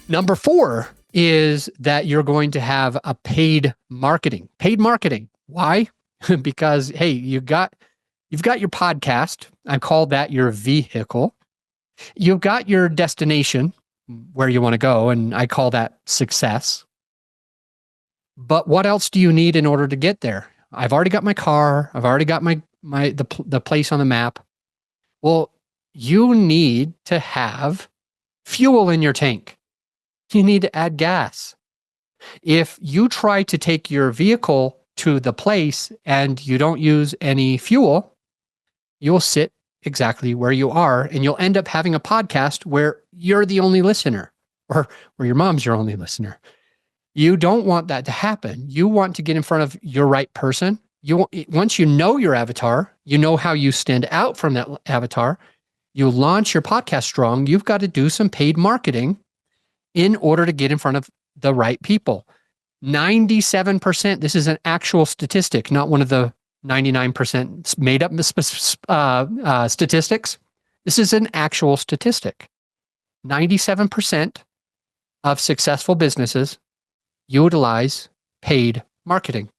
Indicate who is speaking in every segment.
Speaker 1: Number 4 is that you're going to have a paid marketing. Paid marketing. Why? Because, hey, you've got your podcast. I call that your vehicle. You've got your destination where you want to go, and I call that success. But what else do you need in order to get there? I've already got my car. I've already got the place on the map. Well, you need to have fuel in your tank. You need to add gas. If you try to take your vehicle to the place and you don't use any fuel, you'll sit exactly where you are, and you'll end up having a podcast where you're the only listener, or where your mom's your only listener. You don't want that to happen. You want to get in front of your right person. Once you know your avatar, you know how you stand out from that avatar, you launch your podcast strong, you've got to do some paid marketing in order to get in front of the right people. 97%, this is an actual statistic, not one of the 99% made up statistics. This is an actual statistic. 97% of successful businesses utilize paid marketing.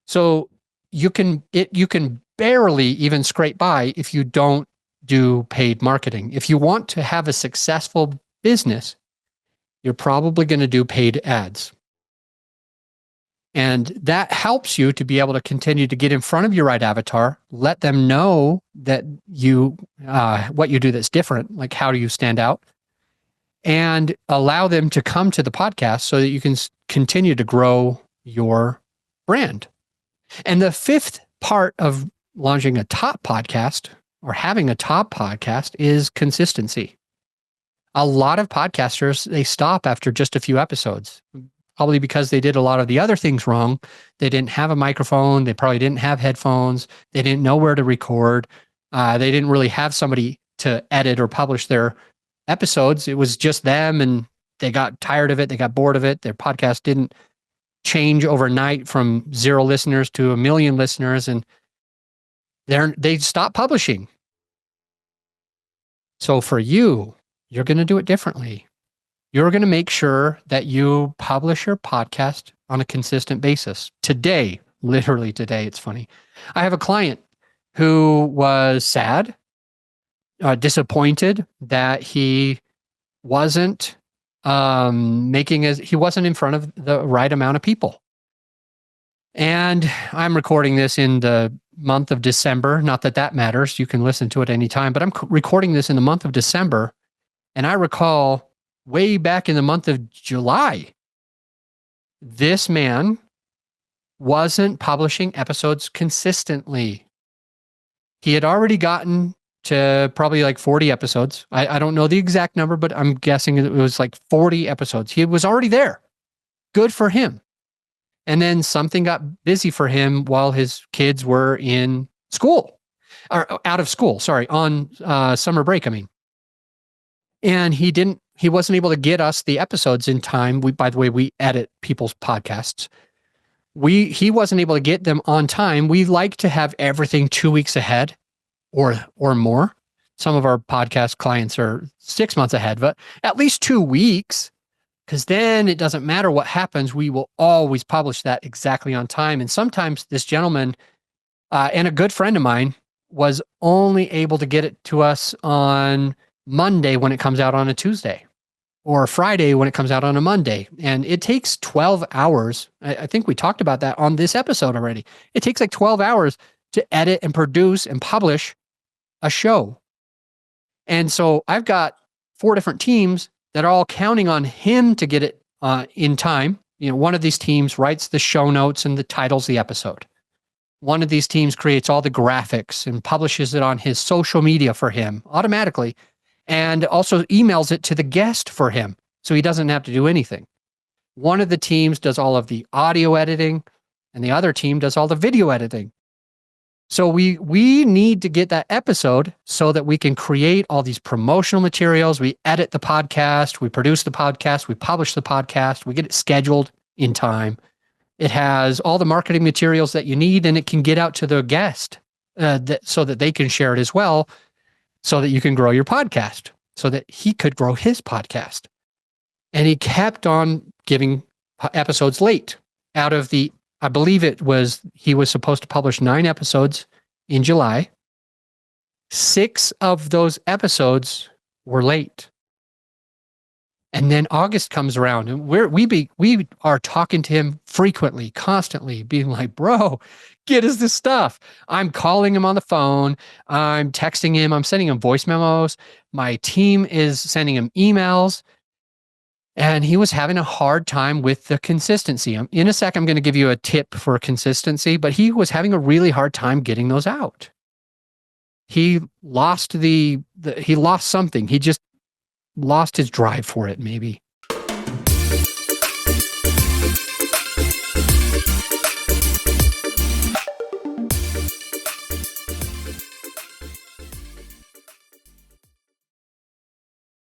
Speaker 1: So you can barely even scrape by if you don't do paid marketing. If you want to have a successful business, you're probably going to do paid ads. And that helps you to be able to continue to get in front of your right avatar, let them know that what you do that's different, like how do you stand out, and allow them to come to the podcast so that you can continue to grow your brand. And the 5th part of launching a top podcast or having a top podcast is consistency. A lot of podcasters, they stop after just a few episodes, probably because they did a lot of the other things wrong. They didn't have a microphone. They probably didn't have headphones. They didn't know where to record. They didn't really have somebody to edit or publish their episodes. It was just them, and they got tired of it. They got bored of it. Their podcast didn't change overnight from 0 listeners to 1 million listeners, and they stopped publishing. So for you, you're going to do it differently. You're going to make sure that you publish your podcast on a consistent basis. Today, literally today, it's funny. I have a client who was sad, disappointed that he wasn't he wasn't in front of the right amount of people. And I'm recording this in the month of December. Not that that matters. You can listen to it anytime, but I'm recording this in the month of December. And I recall way back in the month of July, this man wasn't publishing episodes consistently. He had already gotten to probably like 40 episodes. I don't know the exact number, but I'm guessing it was like 40 episodes. He was already there. Good for him. And then something got busy for him while his kids were in school, or out of school, on summer break, I mean. And he wasn't able to get us the episodes in time. By the way, we edit people's podcasts. He wasn't able to get them on time. We like to have everything 2 weeks ahead or more. Some of our podcast clients are 6 months ahead, but at least 2 weeks, because then it doesn't matter what happens. We will always publish that exactly on time. And sometimes this gentleman and a good friend of mine was only able to get it to us on Monday when it comes out on a Tuesday, or Friday when it comes out on a Monday. And it takes 12 hours. I think we talked about that on this episode already. It takes like 12 hours to edit and produce and publish a show. And so I've got 4 different teams that are all counting on him to get it in time. One of these teams writes the show notes and the titles of the episode. One of these teams creates all the graphics and publishes it on his social media for him automatically, and also emails it to the guest for him, so he doesn't have to do anything. One of the teams does all of the audio editing, and the other team does all the video editing. So we need to get that episode so that we can create all these promotional materials. We edit the podcast, we produce the podcast, we publish the podcast, we get it scheduled in time. It has all the marketing materials that you need, and it can get out to the guest so that they can share it as well, so that you can grow your podcast, so that he could grow his podcast. And he kept on giving episodes late. Out of the, I believe he was supposed to publish 9 episodes in July. 6 of those episodes were late. And then August comes around, and we are talking to him frequently, constantly, being like, bro, get us this stuff. I'm calling him on the phone. I'm texting him. I'm sending him voice memos. My team is sending him emails. And he was having a hard time with the consistency. In a sec, I'm going to give you a tip for consistency, but he was having a really hard time getting those out. He lost he lost something. He just lost his drive for it, maybe.